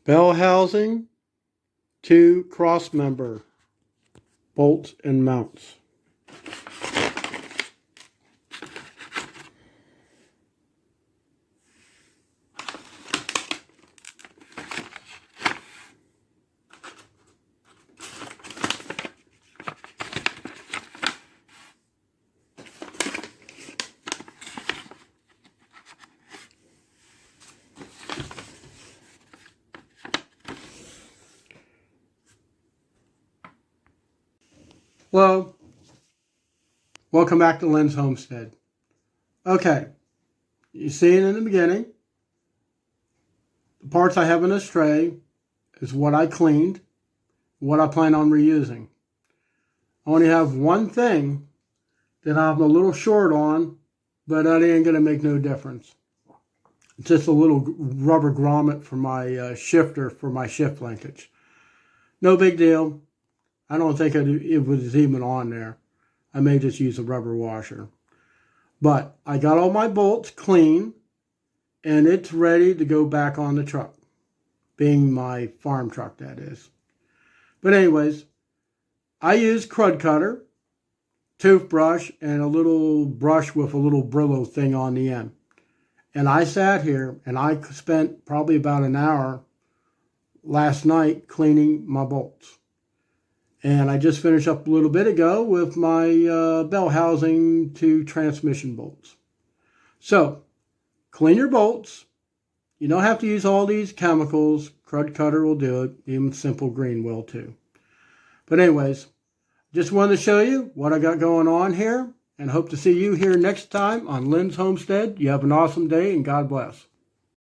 Bell housing, 2 cross member bolts and mounts. Hello, welcome back to Lynn's Homestead. Okay, you see it in the beginning. The parts I have in this tray is what I cleaned, what I plan on reusing. I only have one thing that I'm a little short on, but that ain't going to make no difference. It's just a little rubber grommet for my shifter for my shift linkage. No big deal. I don't think it was even on there. I may just use a rubber washer. But I got all my bolts clean, and it's ready to go back on the truck, being my farm truck, that is. But anyways, I use Crud Cutter, toothbrush, and a little brush with a little Brillo thing on the end. And I sat here, and I spent probably about an hour last night cleaning my bolts. And I just finished up a little bit ago with my bell housing to transmission bolts. So, clean your bolts. You don't have to use all these chemicals. Crud Cutter will do it. Even Simple Green will too. But anyways, just wanted to show you what I got going on here. And hope to see you here next time on Lynn's Homestead. You have an awesome day and God bless.